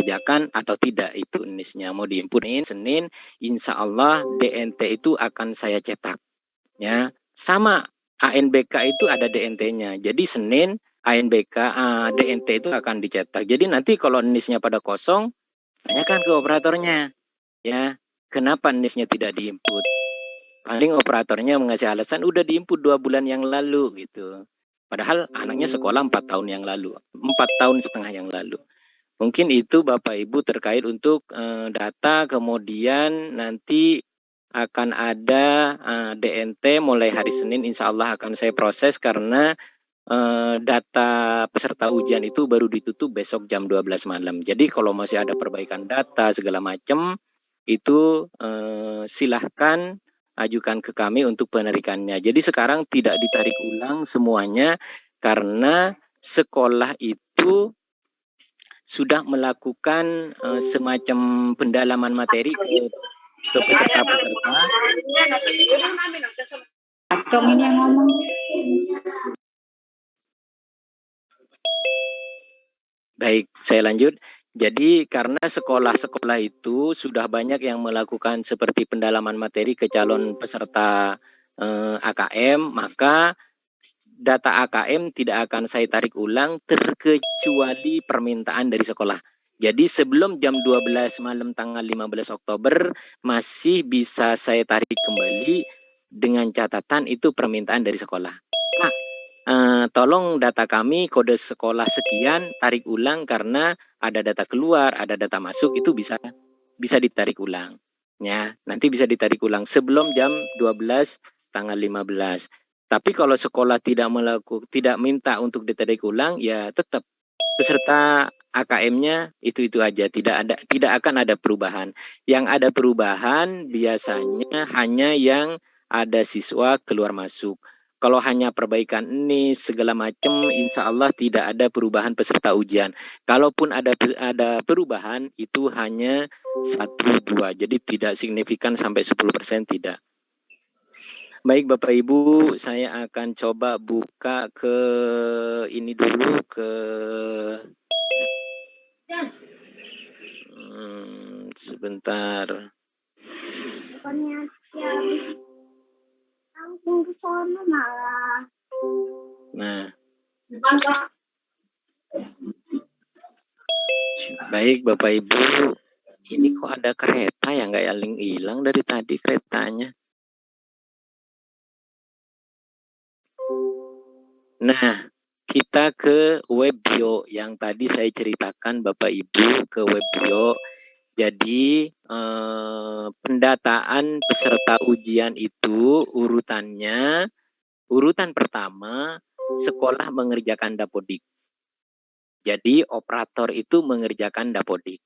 mengerjakan atau tidak itu NIS-nya mau diinput. Senin insya Allah DNT itu akan saya cetak ya, sama ANBK itu ada DNT-nya. Jadi Senin ANBK DNT itu akan dicetak. Jadi nanti kalau NIS-nya pada kosong, tanyakan ke operatornya ya, kenapa NIS-nya tidak diinput. Paling operatornya mengasih alasan udah diinput 2 bulan yang lalu gitu. Padahal anaknya sekolah 4 tahun yang lalu, 4,5 tahun yang lalu. Mungkin itu Bapak Ibu terkait untuk data, kemudian nanti akan ada DNT mulai hari Senin insya Allah akan saya proses karena data peserta ujian itu baru ditutup besok jam 12 malam. Jadi kalau masih ada perbaikan data segala macam itu silahkan ajukan ke kami untuk penarikannya. Jadi sekarang tidak ditarik ulang semuanya karena sekolah itu sudah melakukan semacam pendalaman materi ke peserta-peserta. Acong ini yang ngomong. Baik, saya lanjut. Jadi karena sekolah-sekolah itu sudah banyak yang melakukan seperti pendalaman materi ke calon peserta AKM, maka data AKM tidak akan saya tarik ulang terkecuali permintaan dari sekolah. Jadi sebelum jam 12 malam tanggal 15 Oktober masih bisa saya tarik kembali dengan catatan itu permintaan dari sekolah. Pak, tolong data kami kode sekolah sekian tarik ulang karena ada data keluar, ada data masuk, itu bisa ditarik ulang. Ya, nanti bisa ditarik ulang sebelum jam 12 tanggal 15. Tapi kalau sekolah tidak minta untuk ditarik ulang, ya tetap peserta AKM-nya itu aja, tidak akan ada perubahan. Yang ada perubahan biasanya hanya yang ada siswa keluar masuk. Kalau hanya perbaikan ini segala macam, insya Allah tidak ada perubahan peserta ujian. Kalaupun ada perubahan itu hanya 1-2, jadi tidak signifikan sampai 10% tidak. Baik Bapak Ibu, saya akan coba buka ke ini dulu ke sebentar. Langsung ke sana malah. Nah. Baik Bapak Ibu, ini kok ada kereta ya, nggak hilang dari tadi keretanya. Nah, kita ke Webbio yang tadi saya ceritakan Bapak Ibu, ke Webbio. Jadi pendataan peserta ujian itu urutan pertama sekolah mengerjakan dapodik. Jadi operator itu mengerjakan dapodik.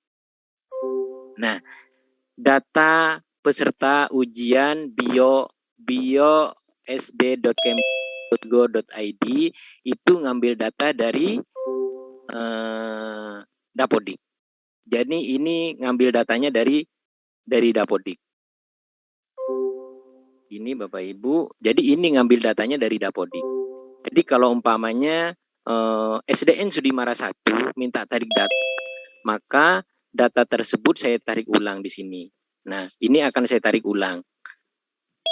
Nah, data peserta ujian bio.sd.kemdikbud.go.id itu ngambil data dari dapodik. Jadi ini ngambil datanya dari dapodik. Ini Bapak Ibu, jadi ini ngambil datanya dari dapodik. Jadi kalau umpamanya SDN Sudimara 1 minta tarik data, maka data tersebut saya tarik ulang di sini. Nah, ini akan saya tarik ulang.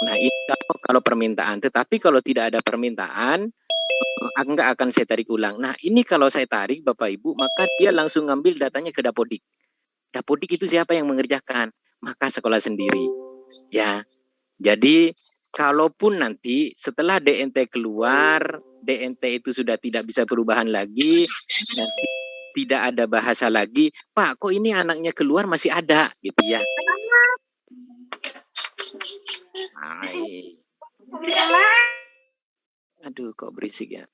Nah, ini kalau permintaan. Tetapi kalau tidak ada permintaan, enggak akan saya tarik ulang. Nah, ini kalau saya tarik Bapak Ibu, maka dia langsung ngambil datanya ke dapodik. Dapodik itu siapa yang mengerjakan? Maka sekolah sendiri. Ya. Jadi, kalaupun nanti setelah DNT keluar, DNT itu sudah tidak bisa perubahan lagi, nanti tidak ada bahasa lagi, Pak, kok ini anaknya keluar masih ada, gitu ya. Aduh, kok berisik ya.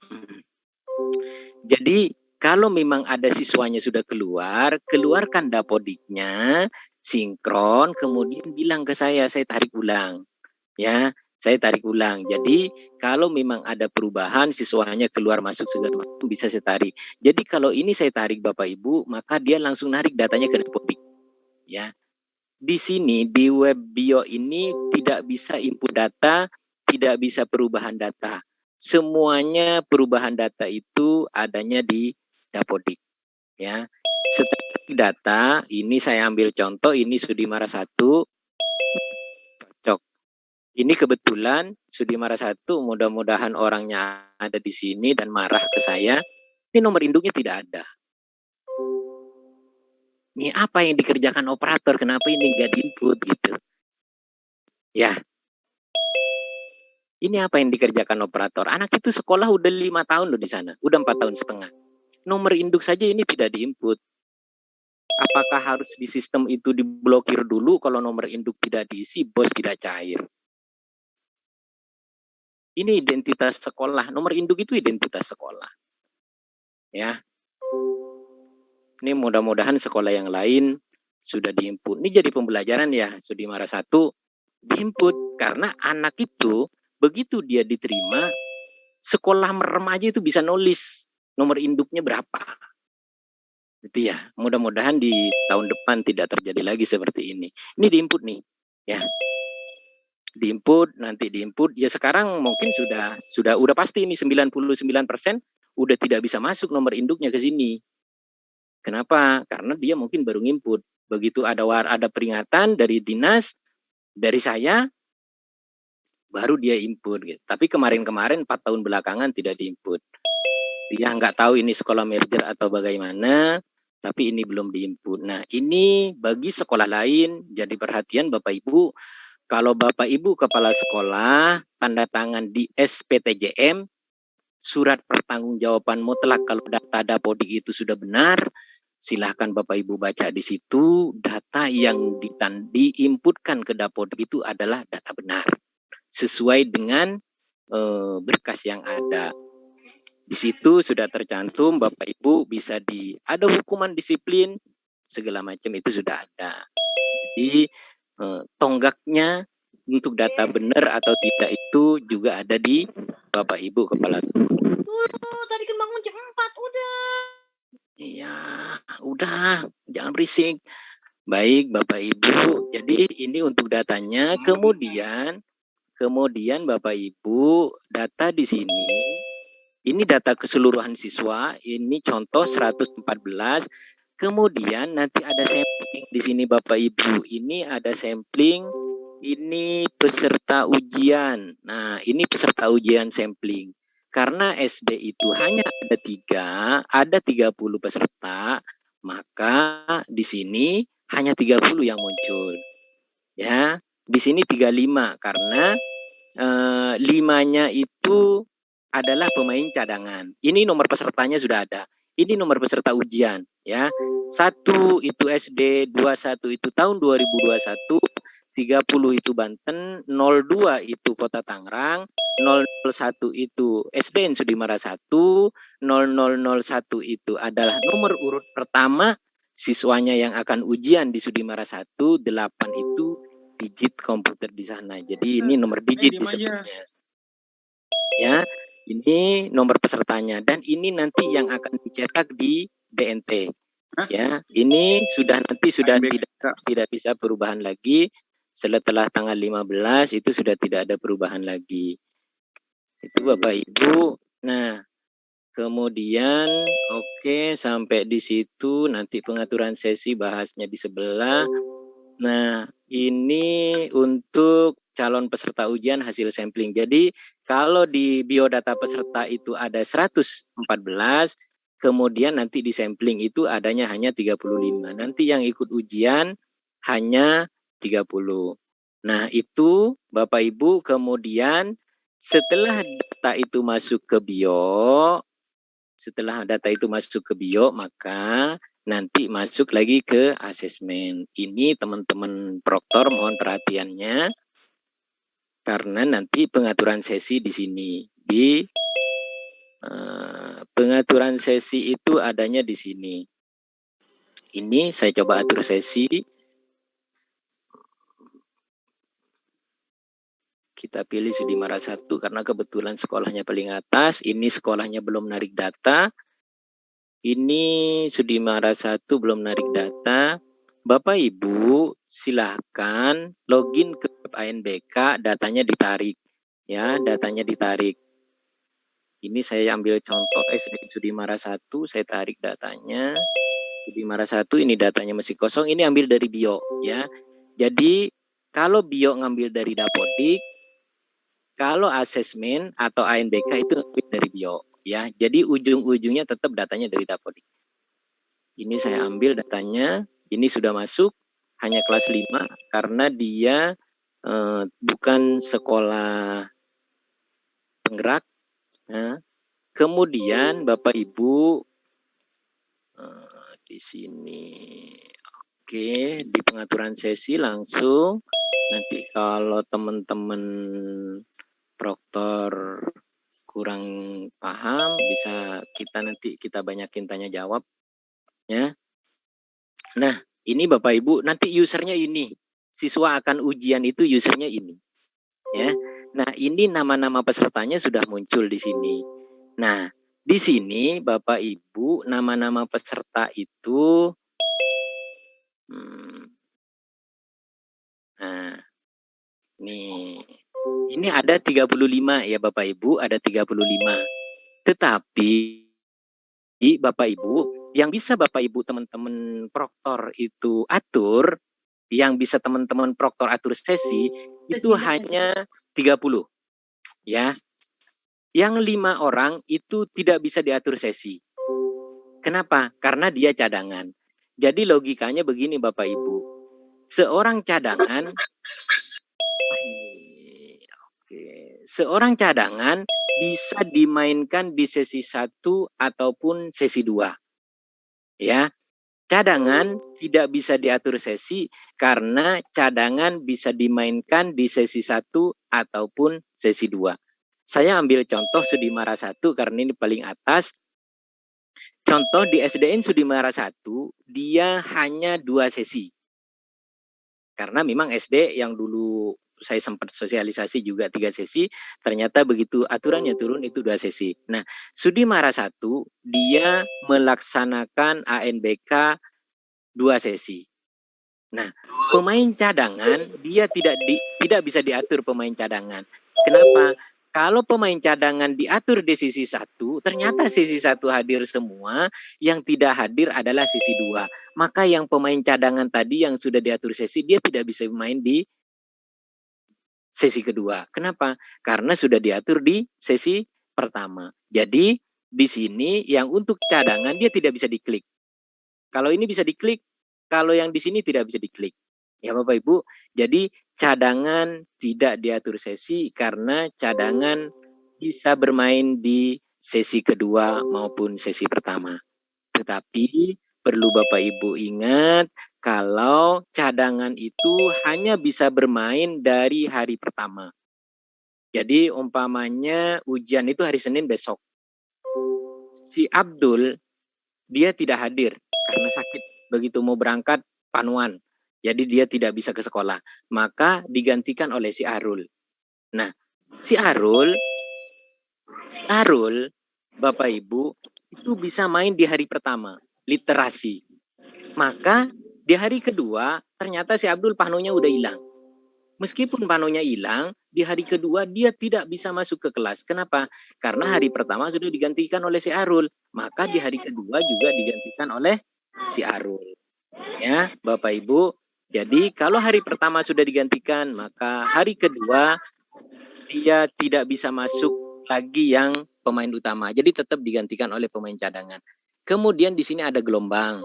Jadi, kalau memang ada siswanya sudah keluar, keluarkan dapodiknya, sinkron, kemudian bilang ke saya tarik ulang. Ya, saya tarik ulang. Jadi, kalau memang ada perubahan, siswanya keluar masuk segala macam bisa saya tarik. Jadi, kalau ini saya tarik Bapak Ibu, maka dia langsung narik datanya ke dapodik. Ya. Di sini di Webbio ini tidak bisa input data, tidak bisa perubahan data. Semuanya perubahan data itu adanya di dapodik. Ya. Setelah data, ini saya ambil contoh, ini Sudimara 1, cocok. Ini kebetulan Sudimara 1, mudah-mudahan orangnya ada di sini dan marah ke saya. Ini nomor induknya tidak ada. Ini apa yang dikerjakan operator? Kenapa ini nggak diinput gitu? Ya, ini apa yang dikerjakan operator? Anak itu sekolah udah 5 tahun loh di sana, udah 4 tahun setengah. Nomor induk saja ini tidak diinput. Apakah harus di sistem itu diblokir dulu kalau nomor induk tidak diisi, bos tidak cair? Ini identitas sekolah, nomor induk itu identitas sekolah. Ya. Ini mudah-mudahan sekolah yang lain sudah diinput. Ini jadi pembelajaran ya, Sudimara 1 diinput karena anak itu begitu dia diterima, sekolah remaja itu bisa nulis nomor induknya berapa. Gitu ya. Mudah-mudahan di tahun depan tidak terjadi lagi seperti ini. Ini diinput nih, ya. Diinput, nanti diinput. Ya sekarang mungkin udah pasti ini 99% udah tidak bisa masuk nomor induknya ke sini. Kenapa? Karena dia mungkin baru nginput. Begitu ada peringatan dari dinas, dari saya, baru dia input. Gitu. Tapi kemarin-kemarin 4 tahun belakangan tidak diinput. Dia nggak tahu ini sekolah merger atau bagaimana, tapi ini belum diinput. Nah ini bagi sekolah lain, jadi perhatian Bapak Ibu, kalau Bapak Ibu kepala sekolah, tanda tangan di SPTJM, surat pertanggungjawaban mutlak kalau data Dapodik itu sudah benar, silahkan Bapak Ibu baca di situ, data yang diinputkan ke Dapodik itu adalah data benar, sesuai dengan berkas yang ada. Di situ sudah tercantum, Bapak Ibu bisa ada hukuman disiplin, segala macam itu sudah ada. Jadi tonggaknya untuk data benar atau tidak itu juga ada di Bapak Ibu kepala sekolah. Tadi kan bangun jam 4 udah. Iya, udah, jangan berisik. Baik Bapak Ibu, jadi ini untuk datanya. Kemudian Bapak Ibu, data di sini, ini data keseluruhan siswa, ini contoh 114. Kemudian nanti ada sampling di sini Bapak Ibu. Ini ada sampling, ini peserta ujian. Nah, ini peserta ujian sampling. Karena SD itu hanya ada 30 peserta, maka di sini hanya 30 yang muncul. Ya, di sini 35 karena 5-nya itu adalah pemain cadangan. Ini nomor pesertanya sudah ada. Ini nomor peserta ujian, ya. 1 itu SD, 21 itu tahun 2021, 30 itu Banten, 02 itu Kota Tangerang, 001 itu SDN Sudimara 1, 0001 itu adalah nomor urut pertama siswanya yang akan ujian di Sudimara 1, 8 itu digit komputer di sana. Jadi ini nomor digit disebutnya. Ya, ini nomor pesertanya dan ini nanti yang akan dicetak di DNT. Ya, ini sudah tidak bisa perubahan lagi. Setelah tanggal 15 itu sudah tidak ada perubahan lagi. Itu Bapak Ibu. Nah, kemudian oke, sampai di situ nanti pengaturan sesi bahasnya di sebelah. Nah, ini untuk calon peserta ujian hasil sampling. Jadi, kalau di biodata peserta itu ada 114, kemudian nanti di sampling itu adanya hanya 35. Nanti yang ikut ujian hanya 30. Nah, itu Bapak Ibu kemudian setelah data itu masuk ke bio, maka nanti masuk lagi ke asesmen. Ini teman-teman proktor mohon perhatiannya karena nanti pengaturan sesi di sini. Di pengaturan sesi itu adanya di sini. Ini saya coba atur sesi. Kita pilih Sudimara 1 karena kebetulan sekolahnya paling atas. Ini sekolahnya belum narik data. Ini Sudimara 1 belum narik data. Bapak Ibu silahkan login ke ANBK, datanya ditarik. Ya, datanya ditarik. Ini saya ambil contoh SD Sudimara 1, saya tarik datanya. Studi Mara 1 ini datanya masih kosong, ini ambil dari bio ya. Jadi kalau bio ngambil dari Dapodik, kalau asesmen atau ANBK itu ngambil dari bio ya. Jadi ujung-ujungnya tetap datanya dari Dapodik. Ini saya ambil datanya, ini sudah masuk hanya kelas 5 karena dia bukan sekolah penggerak. Nah, kemudian Bapak Ibu di sini, oke, di pengaturan sesi langsung. Nanti kalau teman-teman proktor kurang paham, bisa nanti kita banyakin tanya jawab ya. Nah, ini Bapak Ibu, nanti usernya ini. Siswa akan ujian itu usernya ini. Ya. Nah, ini nama-nama pesertanya sudah muncul di sini. Nah, di sini Bapak Ibu, nama-nama peserta itu nah, ini ada 35 ya Bapak Ibu, ada 35. Tetapi Bapak Ibu, yang bisa Bapak Ibu teman-teman proktor itu atur, yang bisa teman-teman proktor atur sesi itu hanya 30 ya. Yang 5 orang itu tidak bisa diatur sesi. Kenapa? Karena dia cadangan. Jadi logikanya begini Bapak Ibu. Seorang cadangan bisa dimainkan di sesi 1 ataupun sesi 2. Ya. Cadangan tidak bisa diatur sesi karena cadangan bisa dimainkan di sesi 1 ataupun sesi 2. Saya ambil contoh Sudimara 1 karena ini paling atas. Contoh di SDN Sudimara 1, dia hanya 2 sesi. Karena memang SD yang dulu saya sempat sosialisasi juga 3 sesi, ternyata begitu aturannya turun itu 2 sesi. Nah, Sudimara 1, dia melaksanakan ANBK 2 sesi. Nah, pemain cadangan dia tidak bisa diatur pemain cadangan. Kenapa? Kalau pemain cadangan diatur di sesi 1, ternyata sesi 1 hadir semua, yang tidak hadir adalah sesi 2. Maka yang pemain cadangan tadi yang sudah diatur sesi, dia tidak bisa main di sesi kedua. Kenapa? Karena sudah diatur di sesi pertama. Jadi, di sini yang untuk cadangan dia tidak bisa diklik. Kalau ini bisa diklik, kalau yang di sini tidak bisa diklik. Ya Bapak Ibu, jadi cadangan tidak diatur sesi karena cadangan bisa bermain di sesi kedua maupun sesi pertama. Tetapi perlu Bapak Ibu ingat kalau cadangan itu hanya bisa bermain dari hari pertama. Jadi umpamanya ujian itu hari Senin besok. Si Abdul dia tidak hadir karena sakit. Begitu mau berangkat panuan. Jadi dia tidak bisa ke sekolah. Maka digantikan oleh si Arul. Nah, si Arul Bapak Ibu itu bisa main di hari pertama, literasi. Maka di hari kedua ternyata si Abdul panonya udah hilang. Meskipun panonya hilang, di hari kedua dia tidak bisa masuk ke kelas. Kenapa? Karena hari pertama sudah digantikan oleh si Arul. Maka di hari kedua juga digantikan oleh si Arul. Ya, Bapak Ibu. Jadi kalau hari pertama sudah digantikan, maka hari kedua dia tidak bisa masuk lagi yang pemain utama. Jadi tetap digantikan oleh pemain cadangan. Kemudian di sini ada gelombang.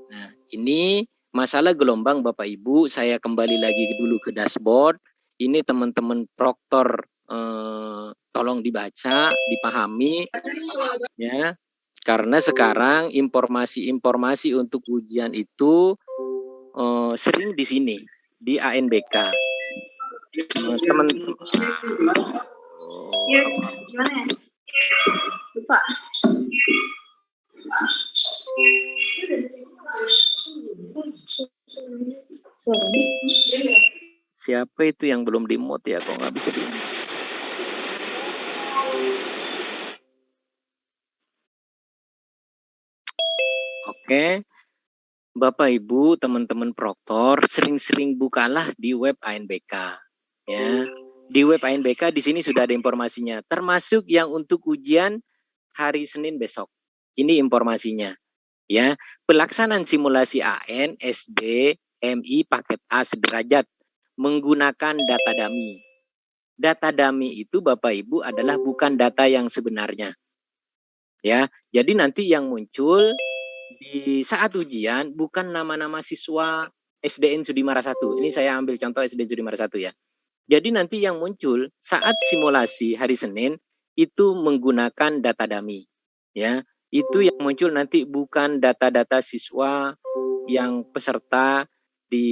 Nah, ini masalah gelombang Bapak Ibu, saya kembali lagi dulu ke dashboard. Ini teman-teman proktor tolong dibaca, dipahami ya. Karena sekarang informasi-informasi untuk ujian itu sering di sini di ANBK. Teman-teman Lupa. Siapa itu yang belum di-mute ya? Kok nggak bisa di-mute? Oke. Bapak Ibu, teman-teman proktor, sering-sering bukalah di web ANBK. Ya. Di web ANBK di sini sudah ada informasinya, termasuk yang untuk ujian hari Senin besok. Ini informasinya. Ya, pelaksanaan simulasi AN, SD, MI paket A sederajat menggunakan data dummy. Data dummy itu Bapak Ibu adalah bukan data yang sebenarnya. Ya, jadi nanti yang muncul di saat ujian bukan nama-nama siswa SDN Sudimara 1. Ini saya ambil contoh SDN Sudimara 1 ya. Jadi nanti yang muncul saat simulasi hari Senin itu menggunakan data dummy. Ya, itu yang muncul nanti bukan data-data siswa yang peserta di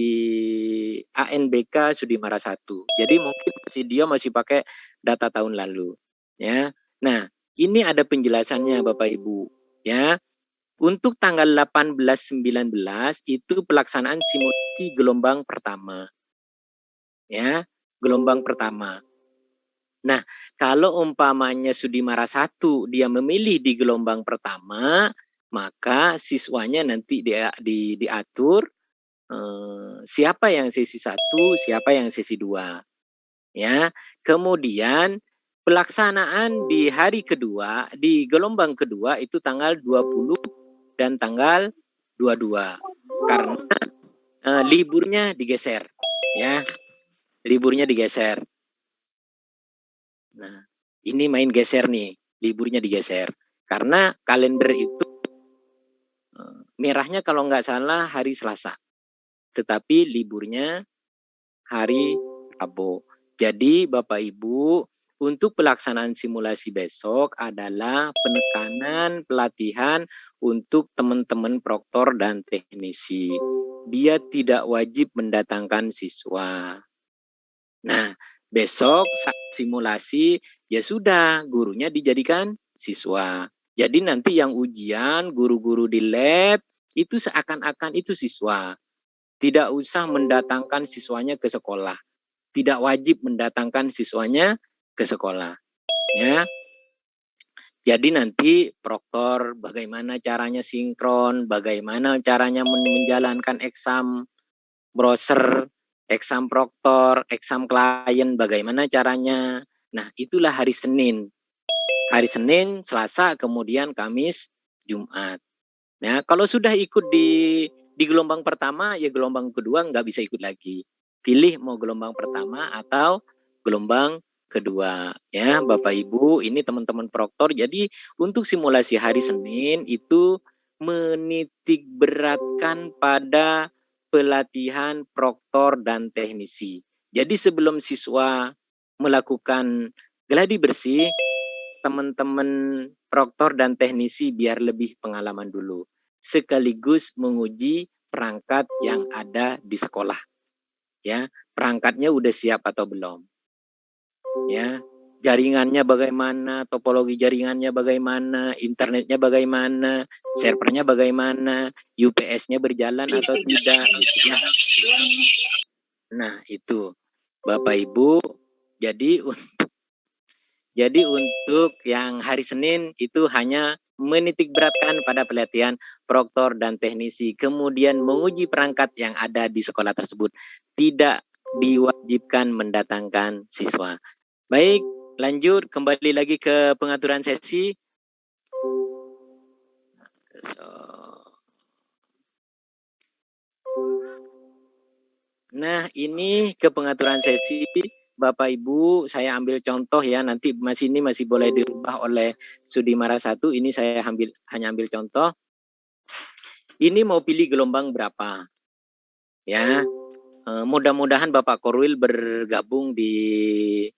ANBK Sudimara 1. Jadi mungkin dia masih pakai data tahun lalu. Ya. Nah, ini ada penjelasannya Bapak Ibu. Ya. Untuk tanggal 18-19 itu pelaksanaan simulasi gelombang pertama. Ya, gelombang pertama. Nah, kalau umpamanya Sudimara 1 dia memilih di gelombang pertama, maka siswanya nanti diatur siapa yang sesi 1, siapa yang sesi 2. Ya. Kemudian pelaksanaan di hari kedua, di gelombang kedua itu tanggal 20 dan tanggal 22. Karena liburnya digeser, ya. Liburnya digeser. Nah, ini main geser nih, liburnya digeser. Karena kalender itu merahnya kalau nggak salah hari Selasa. Tetapi liburnya hari Rabu. Jadi Bapak Ibu, untuk pelaksanaan simulasi besok adalah penekanan pelatihan untuk teman-teman proktor dan teknisi. Dia tidak wajib mendatangkan siswa. Nah, besok saat simulasi ya sudah gurunya dijadikan siswa. Jadi nanti yang ujian guru-guru di lab itu seakan-akan itu siswa. Tidak usah mendatangkan siswanya ke sekolah. Tidak wajib mendatangkan siswanya ke sekolah. Ya. Jadi nanti proktor bagaimana caranya sinkron, bagaimana caranya menjalankan exam browser, exam proktor, exam klien, bagaimana caranya. Nah, itulah hari Senin. Hari Senin, Selasa, kemudian Kamis, Jumat. Nah, kalau sudah ikut di gelombang pertama, ya gelombang kedua nggak bisa ikut lagi. Pilih mau gelombang pertama atau gelombang kedua. Ya, Bapak Ibu, ini teman-teman proktor. Jadi untuk simulasi hari Senin itu menitik beratkan pada pelatihan proktor dan teknisi. Jadi sebelum siswa melakukan gladi bersih, teman-teman proktor dan teknisi biar lebih pengalaman dulu. Sekaligus menguji perangkat yang ada di sekolah. Ya, perangkatnya udah siap atau belum? Ya, jaringannya bagaimana, topologi jaringannya bagaimana, internetnya bagaimana, servernya bagaimana, UPS-nya berjalan atau tidak gitu ya. Nah, itu Bapak Ibu, jadi untuk yang hari Senin itu hanya menitik beratkan pada pelatihan proktor dan teknisi, kemudian menguji perangkat yang ada di sekolah tersebut. Tidak diwajibkan mendatangkan siswa. Baik, lanjut kembali lagi ke pengaturan sesi. Nah, ini ke pengaturan sesi. Bapak Ibu, saya ambil contoh ya, nanti ini masih boleh dirubah oleh Sudimara 1, ini saya hanya ambil contoh. Ini mau pilih gelombang berapa? Ya, mudah-mudahan Bapak Korwil bergabung di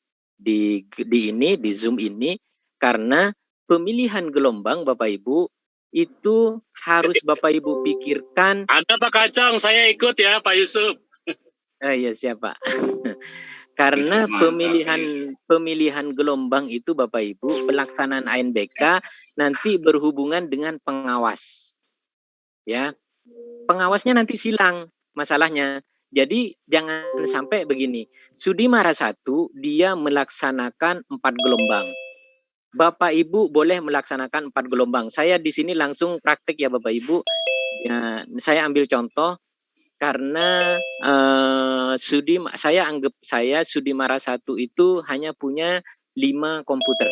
Zoom ini, karena pemilihan gelombang Bapak Ibu itu harus Bapak Ibu pikirkan. Ada Pak Kacang, saya ikut ya Pak Yusuf. Iya siapa? Karena pemilihan gelombang itu Bapak Ibu, pelaksanaan ANBK nanti berhubungan dengan pengawas. Ya. Pengawasnya nanti silang masalahnya. Jadi jangan sampai begini. Sudimara 1 dia melaksanakan 4 gelombang. Bapak Ibu boleh melaksanakan 4 gelombang. Saya di sini langsung praktik ya Bapak Ibu. Ya, saya ambil contoh. Karena saya Sudimara 1 itu hanya punya 5 komputer.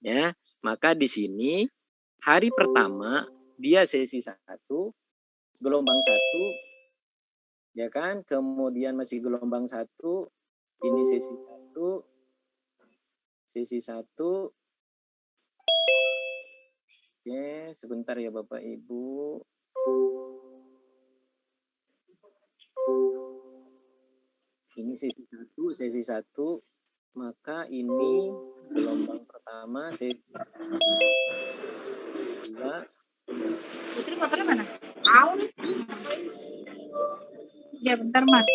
Ya, maka di sini hari pertama dia sesi 1, gelombang 1, ya kan? Kemudian masih gelombang 1, ini sesi 1, sesi 1. Oke, sebentar ya Bapak Ibu. Ini sesi 1, maka ini gelombang pertama, sesi 2. Putri motornya mana? Tahu. Ya bentar, Mat.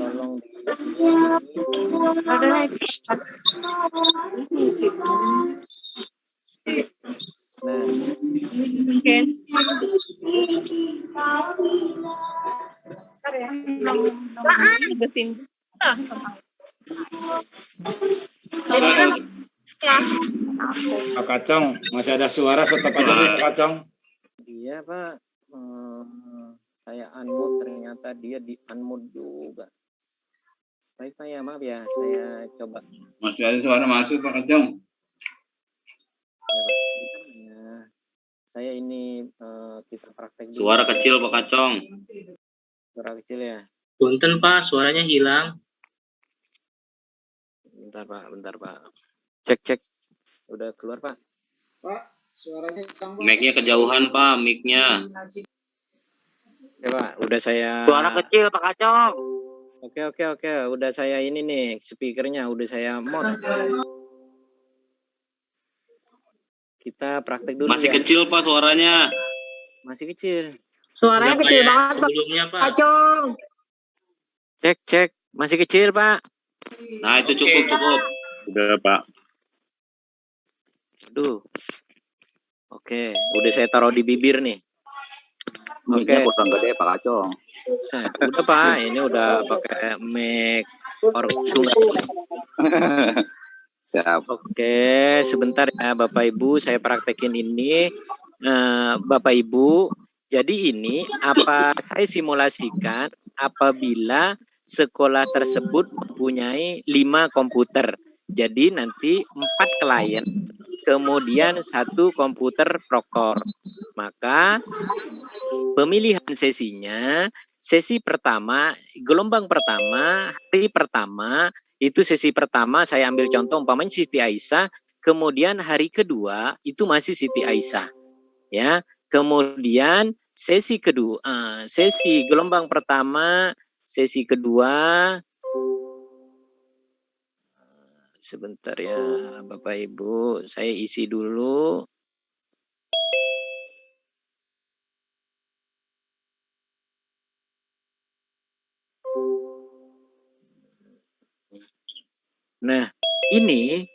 Tolong Ada lagi. nah, Pak Kacong, masih ada suara, stop aja dulu Pak Kacong. dia Pak, saya unmute, ternyata dia di unmute juga. Baik Pak ya, maaf ya, saya coba. Masih ada suara masuk Pak Kacong. Ya Pak, sebentar ya. Saya ini kita praktek dulu. Suara kecil Pak Kacong. Suara kecil ya. Punten Pak, suaranya hilang. Bentar Pak. Cek. Udah keluar Pak. Pak, suaranya hilang, Pak. Mic-nya kejauhan Pak, mic-nya. Oke Pak, udah saya. Suara kecil Pak Kacong. Oke. Udah saya ini nih, speakernya udah saya mode. Kita praktek dulu. Masih ya. kecil Pak suaranya. Masih kecil. Suaranya kecil banget, Pak. Sebelumnya Pak. Kacong. Cek. Masih kecil Pak. Nah itu cukup. Udah Pak. Aduh. Oke, udah saya taruh di bibir nih. Mic-nya kurang gede Pak Kacong. Udah Pak, ini udah pakai mic tunggal. Siap. Oke, sebentar ya Bapak Ibu, saya praktekin ini. Bapak Ibu, jadi ini apa saya simulasikan apabila sekolah tersebut mempunyai 5 komputer. Jadi nanti 4 klien, kemudian 1 komputer proktor. Maka pemilihan sesinya, sesi pertama, gelombang pertama, hari pertama, itu sesi pertama saya ambil contoh umpamanya Siti Aisyah, kemudian hari kedua itu masih Siti Aisyah. Ya. Kemudian sesi kedua, sesi gelombang pertama, sesi kedua, sebentar ya Bapak Ibu, saya isi dulu. Nah, ini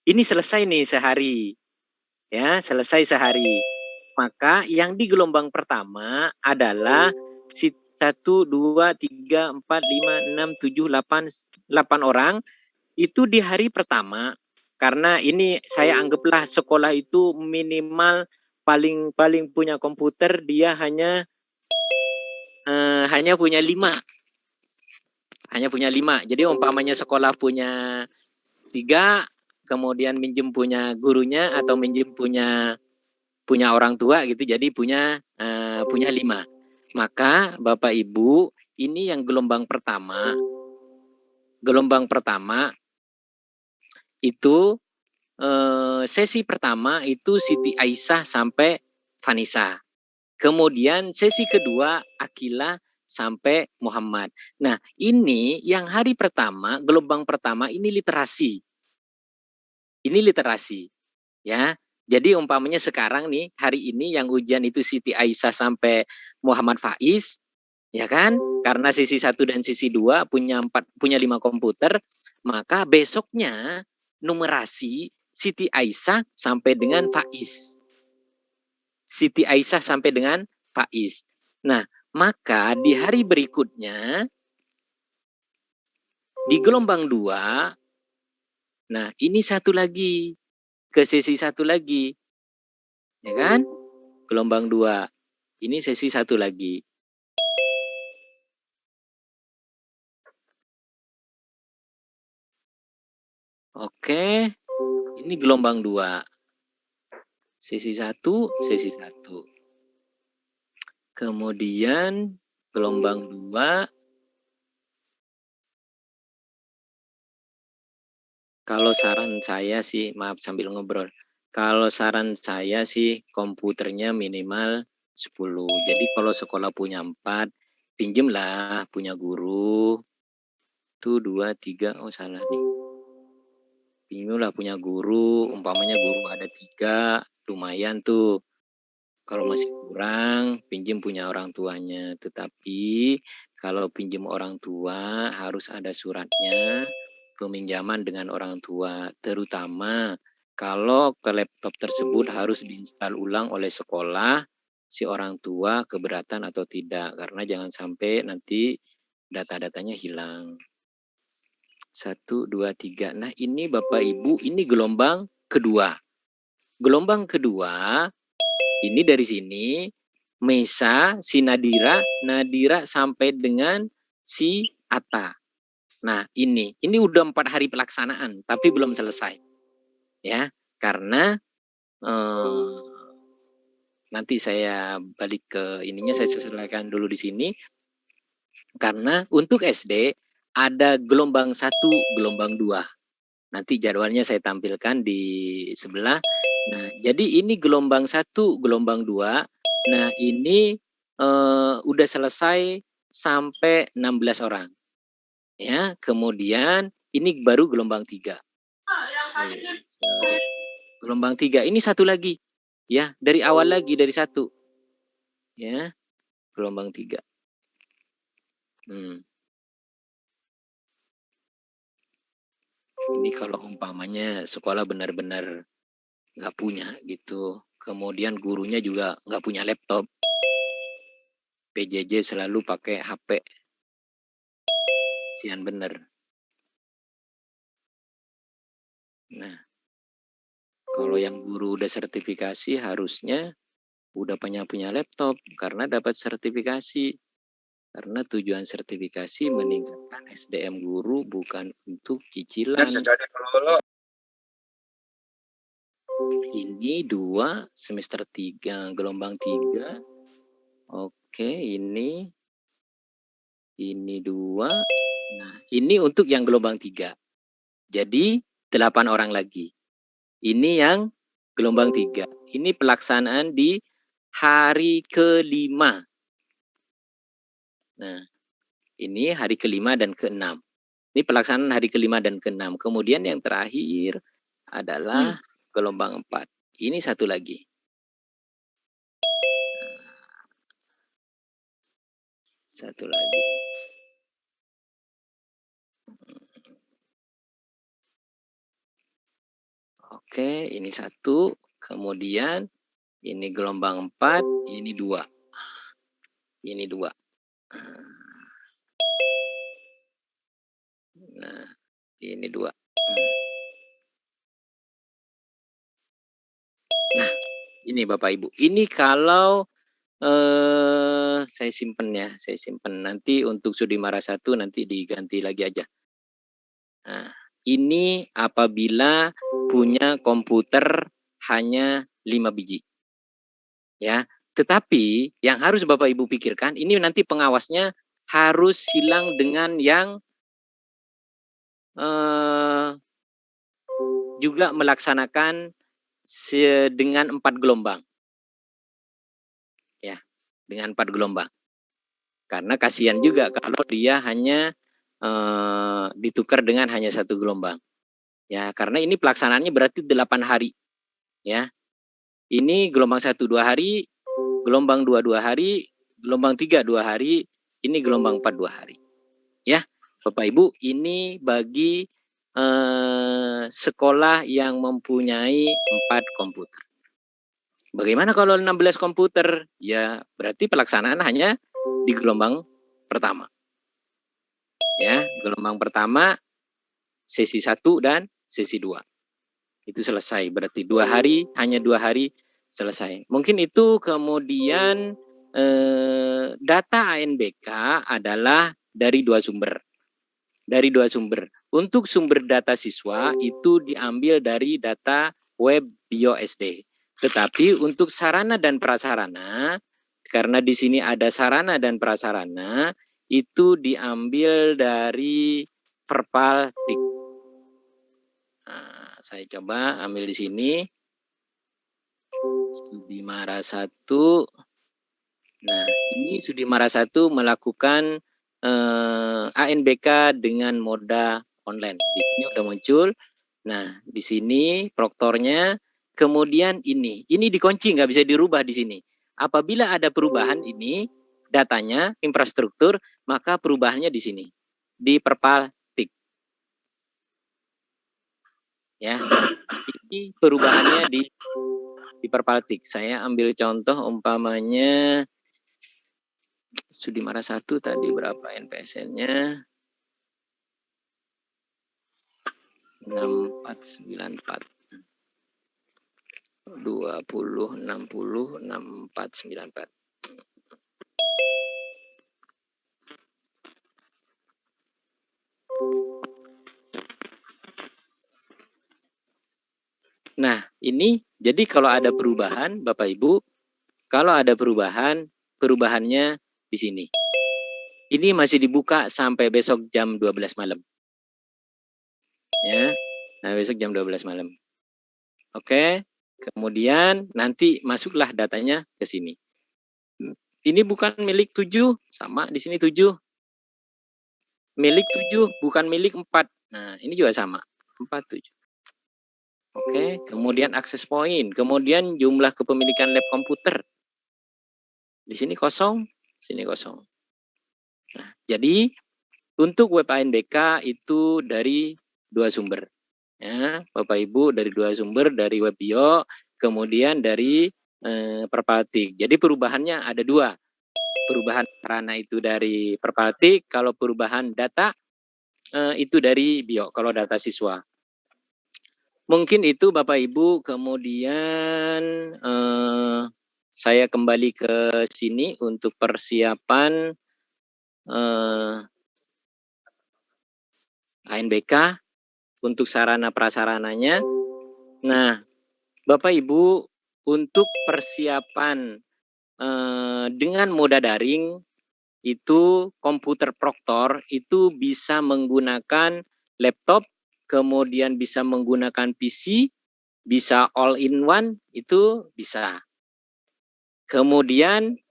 selesai nih sehari. Ya, selesai sehari. Maka yang di gelombang pertama adalah 1, 2, 3, 4, 5, 6, 7, 8 orang. Itu di hari pertama, karena ini saya anggaplah sekolah itu minimal paling punya komputer dia hanya punya 5. Hanya punya 5. Jadi umpamanya sekolah punya 3, kemudian minjem punya gurunya atau minjem punya orang tua gitu, jadi punya 5. Maka Bapak Ibu, ini yang gelombang pertama. Gelombang pertama itu sesi pertama itu Siti Aisyah sampai Vanessa. Kemudian sesi kedua Akila sampai Muhammad. Nah, ini yang hari pertama, gelombang pertama ini literasi. Ini literasi. Ya. Jadi umpamanya sekarang nih, hari ini yang ujian itu Siti Aisyah sampai Muhammad Faiz, ya kan? Karena sisi 1 dan sisi 2 punya 5 komputer, maka besoknya numerasi Siti Aisyah sampai dengan Faiz. Siti Aisyah sampai dengan Faiz. Nah, maka di hari berikutnya di gelombang 2, nah ini satu lagi ke sesi 1 lagi. Ya kan? Gelombang 2. Ini sesi 1 lagi. Oke, ini gelombang 2. Sesi 1, sesi 1. Kemudian gelombang 2. Kalau saran saya sih, maaf sambil ngobrol. Kalau saran saya sih komputernya minimal 10. Jadi kalau sekolah punya 4, pinjemlah punya guru. Tuh 2, 3, oh salah nih. Pinjemlah punya guru, umpamanya guru ada 3, lumayan tuh. Kalau masih kurang, pinjam punya orang tuanya. Tetapi kalau pinjam orang tua harus ada suratnya, peminjaman dengan orang tua. Terutama kalau ke laptop tersebut harus diinstal ulang oleh sekolah, si orang tua keberatan atau tidak. Karena jangan sampai nanti data-datanya hilang. 1, 2, 3. Nah ini Bapak Ibu, ini gelombang kedua. Gelombang kedua, ini dari sini, Mesa, si Nadira sampai dengan si Ata. Nah ini udah 4 hari pelaksanaan, tapi belum selesai. Ya, karena nanti saya balik ke ininya, saya selesaikan dulu di sini. Karena untuk SD, ada gelombang 1, gelombang 2. Nanti jadwalnya saya tampilkan di sebelah. Nah, jadi ini gelombang 1, gelombang 2. Nah, ini udah selesai sampai 16 orang. Ya, kemudian ini baru gelombang 3. Gelombang 3 ini satu lagi. Ya, dari awal lagi dari 1. Ya, gelombang 3. Ini kalau umpamanya sekolah benar-benar nggak punya gitu. Kemudian gurunya juga nggak punya laptop. PJJ selalu pakai HP. Sian bener. Nah, kalau yang guru udah sertifikasi harusnya udah punya laptop karena dapat sertifikasi. Karena tujuan sertifikasi meningkatkan SDM guru bukan untuk cicilan. Ini 2, semester 3, gelombang 3. Oke, ini 2. Nah, ini untuk yang gelombang 3. Jadi 8 orang lagi. Ini yang gelombang 3. Ini pelaksanaan di hari ke-5. Nah, ini hari ke-5 dan ke-6. Ini pelaksanaan hari ke-5 dan ke-6. Kemudian yang terakhir adalah gelombang 4. Ini satu lagi. Satu lagi. Oke, ini 1. Kemudian ini gelombang 4, ini 2. Ini 2. Nah, ini 2. Nah, ini Bapak Ibu. Ini kalau saya simpen ya, saya simpen. Nanti untuk Sudimara 1 nanti diganti lagi aja. Nah, ini apabila punya komputer hanya 5 biji. Ya, tetapi yang harus Bapak Ibu pikirkan, ini nanti pengawasnya harus silang dengan yang juga melaksanakan dengan 4 gelombang. Ya, dengan 4 gelombang. Karena kasihan juga kalau dia hanya ditukar dengan hanya 1 gelombang. Ya, karena ini pelaksanaannya berarti 8 hari. Ya. Ini gelombang 1 2 hari, gelombang 2 2 hari, gelombang 3 2 hari, ini gelombang 4 2 hari. Ya, Bapak Ibu, ini bagi sekolah yang mempunyai 4 komputer. Bagaimana kalau 16 komputer? Ya, berarti pelaksanaan hanya di gelombang pertama. Ya, gelombang pertama sesi 1 dan sesi 2. Itu selesai, berarti 2 hari, hanya 2 hari selesai. Mungkin itu. Kemudian data ANBK adalah dari 2 sumber. Dari 2 sumber. Untuk sumber data siswa itu diambil dari data web BioSD. Tetapi untuk sarana dan prasarana, karena di sini ada sarana dan prasarana, itu diambil dari Perpaltik. Nah, saya coba ambil di sini. Sudimara 1. Nah, ini Sudimara 1 melakukan ANBK dengan moda online. Di sini udah muncul. Nah, di sini proktornya. Kemudian ini dikunci, nggak bisa dirubah di sini. Apabila ada perubahan ini, datanya, infrastruktur, maka perubahannya di sini. Di Perpaltik. Ya, ini perubahannya di Perpaltik. Saya ambil contoh umpamanya Sudimara 1 tadi berapa NPSN-nya? 6494. 20 60 6494. Nah, ini jadi kalau ada perubahan Bapak Ibu, kalau ada perubahan, perubahannya di sini. Ini masih dibuka sampai besok jam 12 malam. Ya. Nah, besok jam 12 malam. Oke. Kemudian nanti masuklah datanya ke sini. Ini bukan milik 7, sama di sini 7. Milik 7 bukan milik 4. Nah, ini juga sama. 4 7. Oke, kemudian akses point, kemudian jumlah kepemilikan lab komputer. Di sini kosong, sini kosong. Nah, jadi untuk web ANBK itu dari 2 sumber. Ya, Bapak Ibu, dari 2 sumber, dari web bio, kemudian dari Perpaltik. Jadi perubahannya ada 2. Perubahan sarana itu dari Perpaltik, kalau perubahan data itu dari bio, kalau data siswa. Mungkin itu Bapak Ibu, kemudian saya kembali ke sini untuk persiapan ANBK untuk sarana prasarananya. Nah, Bapak Ibu, untuk persiapan dengan moda daring itu komputer proktor itu bisa menggunakan laptop, kemudian bisa menggunakan PC, bisa all in one, itu bisa. Kemudian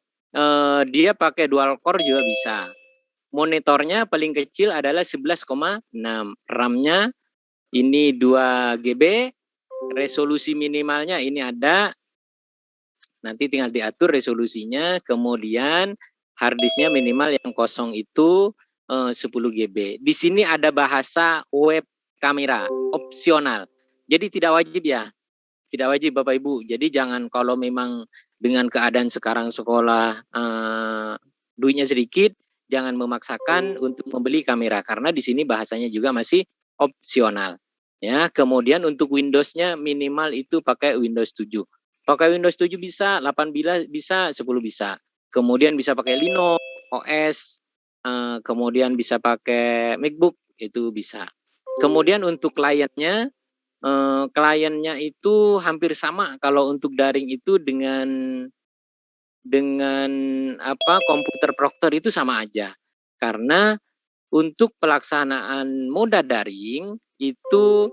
dia pakai dual core juga bisa. Monitornya paling kecil adalah 11,6. RAM-nya ini 2 GB. Resolusi minimalnya ini ada. Nanti tinggal diatur resolusinya. Kemudian harddisknya minimal yang kosong itu 10 GB. Di sini ada bahasa web kamera, opsional. Jadi tidak wajib ya. Tidak wajib Bapak Ibu. Jadi jangan kalau memang dengan keadaan sekarang sekolah duitnya sedikit, jangan memaksakan untuk membeli kamera karena di sini bahasanya juga masih opsional. Ya, kemudian untuk Windows-nya minimal itu pakai Windows 7. Pakai Windows 7 bisa, 8 bisa, 10 bisa. Kemudian bisa pakai Linux, OS, kemudian bisa pakai MacBook, itu bisa. Kemudian untuk kliennya itu hampir sama kalau untuk daring itu dengan komputer proktor itu sama aja. Karena untuk pelaksanaan moda daring itu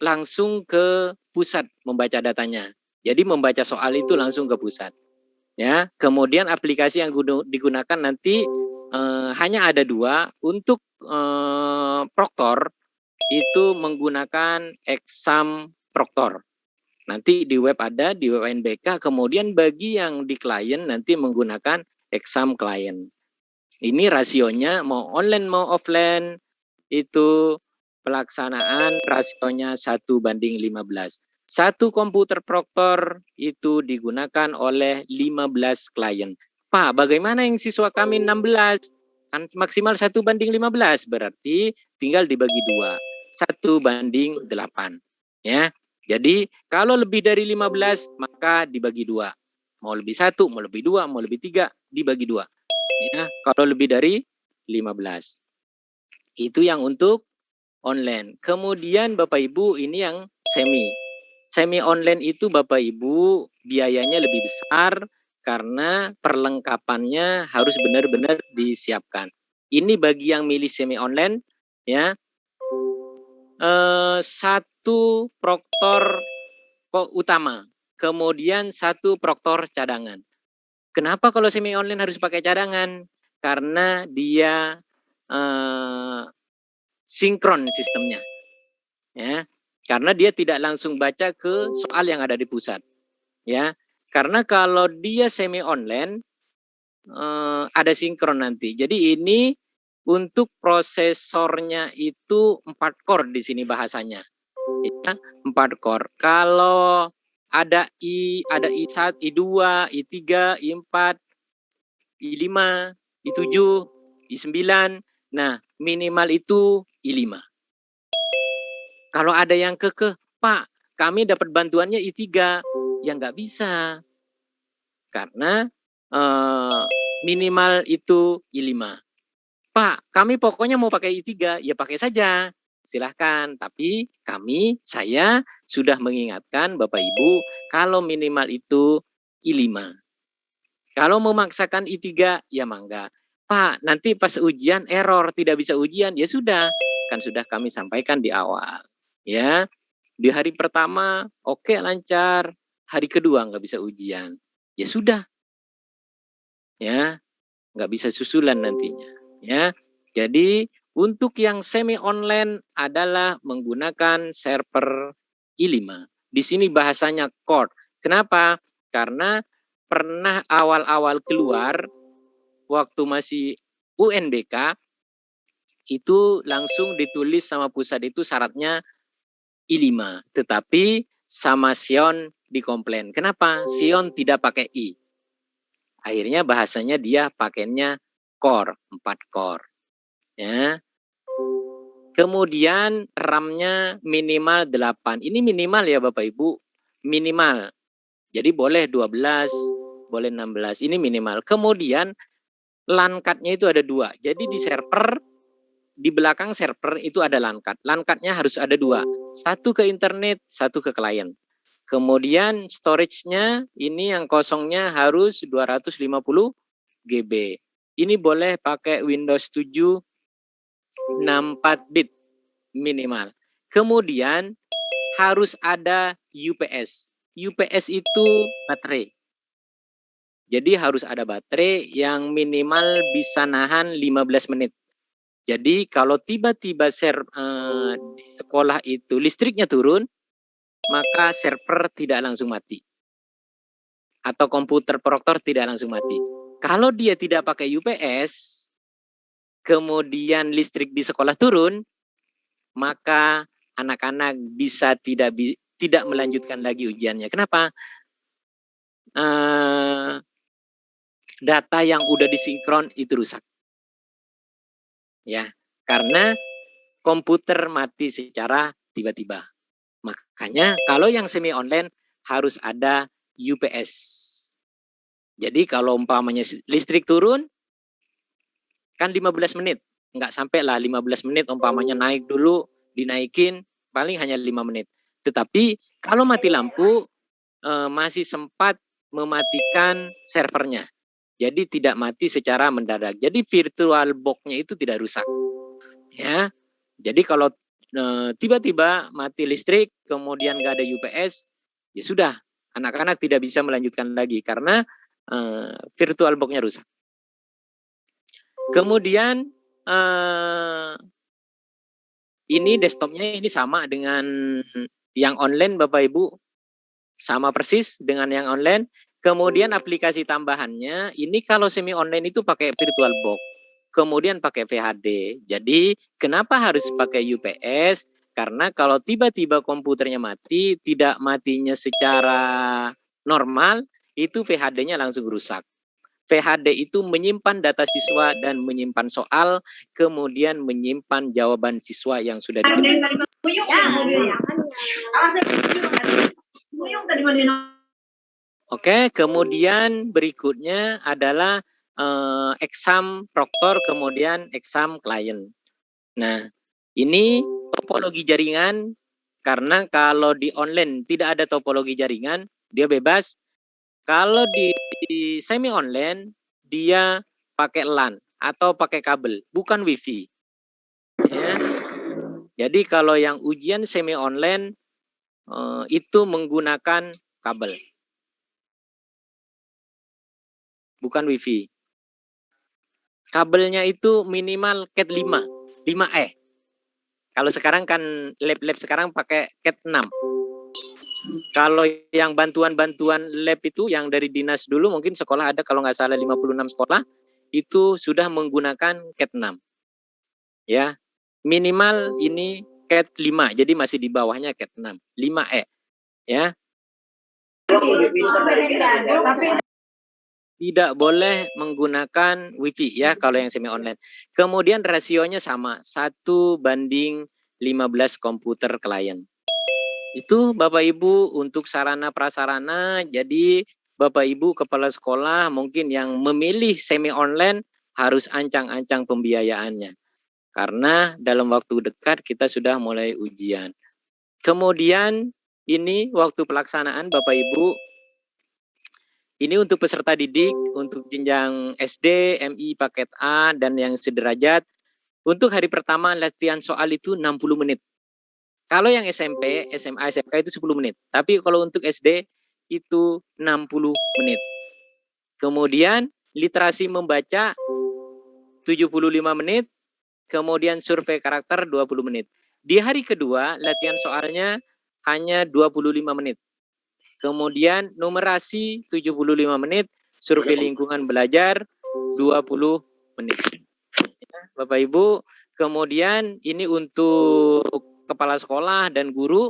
langsung ke pusat membaca datanya. Jadi membaca soal itu langsung ke pusat. Ya, kemudian aplikasi yang digunakan nanti hanya ada 2 untuk proktor. Itu menggunakan exam proktor. Nanti di web ada, di web ANBK, kemudian bagi yang di klien nanti menggunakan exam klien. Ini rasionya mau online mau offline, itu pelaksanaan rasionya 1:15. 1 komputer proktor itu digunakan oleh 15 klien. Pak, bagaimana yang siswa kami 16? Kan maksimal 1:15, berarti tinggal dibagi 2. 1:8. Ya. Jadi kalau lebih dari 15 maka dibagi 2. Mau lebih 1, mau lebih 2, mau lebih 3 dibagi 2. Ya, kalau lebih dari 15. Itu yang untuk online. Kemudian Bapak Ibu ini yang semi. Semi online itu Bapak Ibu biayanya lebih besar karena perlengkapannya harus benar-benar disiapkan. Ini bagi yang milih semi online ya. Satu proktor utama, kemudian satu proktor cadangan. Kenapa kalau semi online harus pakai cadangan? Karena dia sinkron sistemnya, ya. Karena dia tidak langsung baca ke soal yang ada di pusat, ya. Karena kalau dia semi online ada sinkron nanti. Jadi ini untuk prosesornya itu 4 core di sini bahasanya. Ya, 4 core. Kalau ada I1, I2, I3, I4, I5, I7, I9. Nah, minimal itu I5. Kalau ada yang kekeh, Pak, kami dapat bantuannya I3. Ya nggak bisa. Karena minimal itu I5. Pak, kami pokoknya mau pakai I3, ya pakai saja. Silahkan, tapi saya sudah mengingatkan Bapak Ibu, kalau minimal itu I5. Kalau memaksakan I3, ya mangga. Pak, nanti pas ujian error, tidak bisa ujian, ya sudah. Kan sudah kami sampaikan di awal. Ya, di hari pertama, oke lancar. Hari kedua nggak bisa ujian. Ya sudah. Ya, nggak bisa susulan nantinya. Ya, jadi untuk yang semi online adalah menggunakan server I5. Di sini bahasanya core. Kenapa? Karena pernah awal-awal keluar waktu masih UNBK itu langsung ditulis sama pusat itu syaratnya I5. Tetapi sama Sion dikomplain. Kenapa? Sion tidak pakai I. Akhirnya bahasanya dia pakainya core, 4 core. Ya. Kemudian RAM-nya minimal 8. Ini minimal ya Bapak Ibu, minimal. Jadi boleh 12, boleh 16. Ini minimal. Kemudian LAN card-nya itu ada 2. Jadi di server, di belakang server itu ada LAN card. LAN card-nya harus ada 2. Satu ke internet, satu ke klien. Kemudian storage-nya ini yang kosongnya harus 250 GB. Ini boleh pakai Windows 7 64 bit minimal. Kemudian harus ada UPS. UPS itu baterai. Jadi harus ada baterai yang minimal bisa nahan 15 menit. Jadi kalau tiba-tiba di sekolah itu listriknya turun, maka server tidak langsung mati. Atau komputer proktor tidak langsung mati. Kalau dia tidak pakai UPS, kemudian listrik di sekolah turun, maka anak-anak bisa tidak melanjutkan lagi ujiannya. Kenapa? Data yang udah disinkron itu rusak. Ya, karena komputer mati secara tiba-tiba. Makanya kalau yang semi online harus ada UPS. Jadi kalau umpamanya listrik turun, kan 15 menit. Enggak sampai lah 15 menit umpamanya naik dulu, dinaikin, paling hanya 5 menit. Tetapi kalau mati lampu, masih sempat mematikan servernya. Jadi tidak mati secara mendadak. Jadi virtual box-nya itu tidak rusak. Ya. Jadi kalau tiba-tiba mati listrik, kemudian nggak ada UPS, ya sudah, anak-anak tidak bisa melanjutkan lagi karena virtual box-nya rusak. Kemudian ini desktop-nya ini sama dengan yang online Bapak Ibu, sama persis dengan yang online. Kemudian aplikasi tambahannya, ini kalau semi online itu pakai virtual box. Kemudian pakai VHD. Jadi kenapa harus pakai UPS? Karena kalau tiba-tiba komputernya mati, tidak matinya secara normal, itu VHD-nya langsung rusak. VHD itu menyimpan data siswa dan menyimpan soal, kemudian menyimpan jawaban siswa yang sudah diketik. Oke, kemudian berikutnya adalah exam proktor, kemudian exam klien. Nah, ini topologi jaringan, karena kalau di online tidak ada topologi jaringan, dia bebas. Kalau di semi online, dia pakai LAN atau pakai kabel, bukan WiFi. Ya. Jadi kalau yang ujian semi online itu menggunakan kabel, bukan WiFi. Kabelnya itu minimal Cat 5E. Kalau sekarang kan lab-lab sekarang pakai Cat 6. Kalau yang bantuan-bantuan lab itu yang dari dinas dulu mungkin sekolah ada kalau nggak salah 56 sekolah itu sudah menggunakan Cat 6. Ya. Minimal ini Cat 5. Jadi masih di bawahnya Cat 6. 5E. Ya. Tidak boleh menggunakan WiFi ya kalau yang semi online. Kemudian rasionya sama, 1:15 komputer klien. Itu Bapak Ibu untuk sarana prasarana. Jadi Bapak Ibu kepala sekolah mungkin yang memilih semi online harus ancang-ancang pembiayaannya. Karena dalam waktu dekat kita sudah mulai ujian. Kemudian ini waktu pelaksanaan Bapak Ibu. Ini untuk peserta didik, untuk jenjang SD, MI, paket A, dan yang sederajat. Untuk hari pertama latihan soal itu 60 menit. Kalau yang SMP, SMA, SMK itu 10 menit. Tapi kalau untuk SD itu 60 menit. Kemudian literasi membaca 75 menit. Kemudian survei karakter 20 menit. Di hari kedua latihan soalnya hanya 25 menit. Kemudian numerasi 75 menit, survei lingkungan belajar 20 menit. Ya, Bapak Ibu, kemudian ini untuk kepala sekolah dan guru,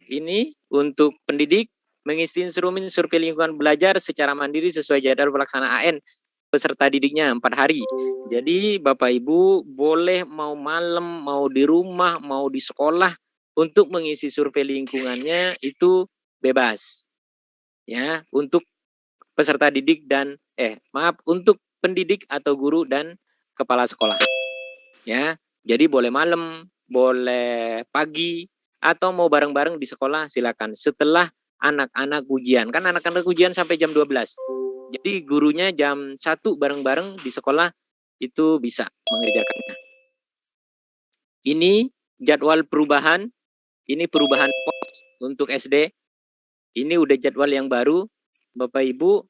ini untuk pendidik mengisi instrumen survei lingkungan belajar secara mandiri sesuai jadwal pelaksanaan AN peserta didiknya 4 hari. Jadi Bapak Ibu boleh mau malam, mau di rumah, mau di sekolah untuk mengisi survei lingkungannya itu bebas. Ya, untuk peserta didik dan untuk pendidik atau guru dan kepala sekolah. Ya. Jadi boleh malam, boleh pagi atau mau bareng-bareng di sekolah silakan setelah anak-anak ujian. Kan anak-anak ujian sampai jam 12. Jadi gurunya jam 1 bareng-bareng di sekolah itu bisa mengerjakannya. Ini jadwal perubahan. Ini perubahan pos untuk SD. Ini udah jadwal yang baru. Bapak Ibu,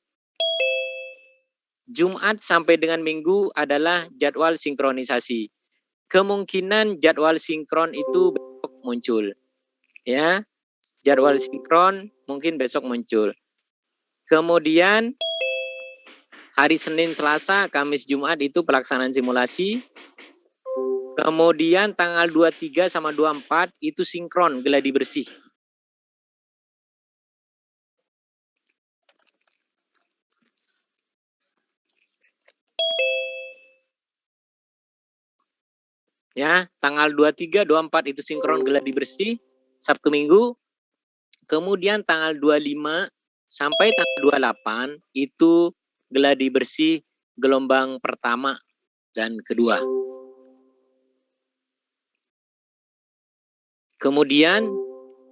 Jumat sampai dengan Minggu adalah jadwal sinkronisasi. Kemungkinan jadwal sinkron itu besok muncul. Ya, jadwal sinkron mungkin besok muncul. Kemudian hari Senin, Selasa, Kamis, Jumat itu pelaksanaan simulasi. Kemudian tanggal 23 sama 24 itu sinkron geladi bersih. Ya, tanggal 23, 24 itu sinkron geladi bersih, Sabtu Minggu. Kemudian tanggal 25 sampai tanggal 28 itu geladi bersih gelombang pertama dan kedua. Kemudian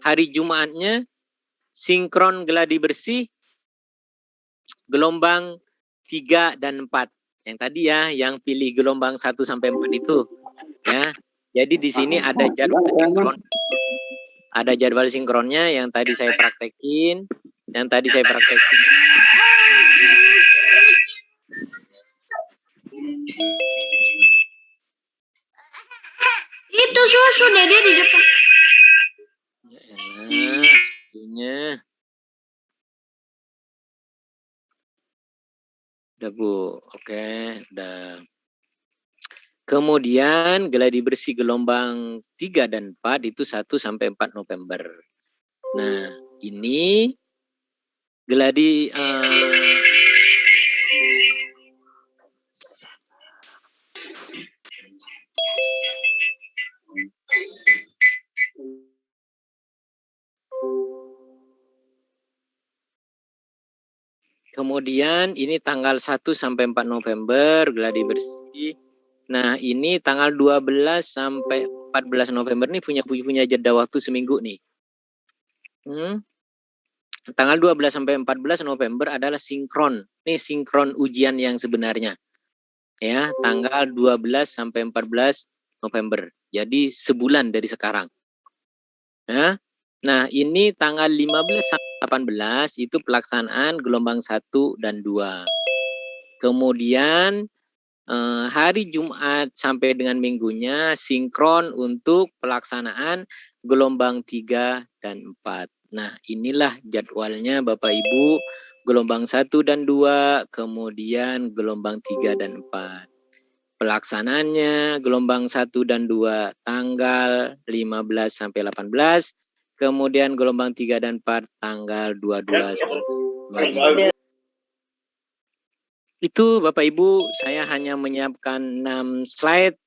hari Jumatnya sinkron geladi bersih gelombang 3 dan 4. Yang tadi ya, yang pilih gelombang 1 sampai 4 itu. Ya. Jadi di sini ada jadwal sinkron. Ada jadwal sinkronnya yang tadi saya praktekin, Itu susu Dede di depan. Ya elah, susunya. Udah Bu, oke, udah. Kemudian geladi bersih gelombang 3 dan 4 itu 1 sampai 4 November. Nah, ini geladi kemudian ini tanggal 1 sampai 4 November geladi bersih Nah, ini tanggal 12 sampai 14 November nih punya jeda waktu seminggu nih. Tanggal 12 sampai 14 November adalah sinkron. Ini sinkron ujian yang sebenarnya. Ya, tanggal 12 sampai 14 November. Jadi sebulan dari sekarang. Ya. Nah, ini tanggal 15 sampai 18 itu pelaksanaan gelombang 1 dan 2. Kemudian hari Jumat sampai dengan minggunya sinkron untuk pelaksanaan gelombang 3 dan 4. Nah, inilah jadwalnya Bapak Ibu, gelombang 1 dan 2, kemudian gelombang 3 dan 4. Pelaksanaannya gelombang 1 dan 2 tanggal 15 sampai 18, kemudian gelombang 3 dan 4 tanggal 22 sampai 25. Itu Bapak Ibu, saya hanya menyiapkan 6 slide.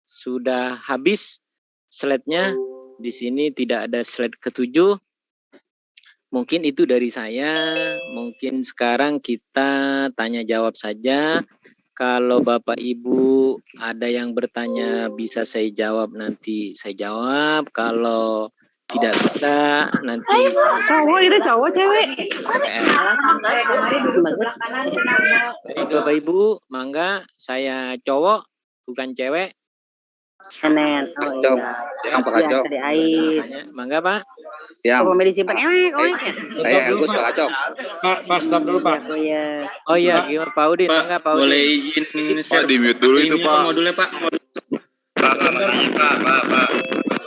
Sudah habis slide-nya. Di sini tidak ada slide ke-7. Mungkin itu dari saya. Mungkin sekarang kita tanya jawab saja. Kalau Bapak Ibu ada yang bertanya bisa saya jawab, nanti saya jawab. Kalau tidak bisa nanti Cowok itu cowok cewek. Baik Bapak Ibu, mangga saya cowok bukan cewek. Senen. Kacong. Siang Pak Kacong. Makanya, mangga Pak. Siang. Medisi pakai Saya Agus Pak Kacong. Pak, stop dulu Pak. Oh iya, gimana Pak Udin? Mangga Pak Udin. Boleh izin Pak, di-mute dulu itu, Pak. Modulnya Pak. Pak.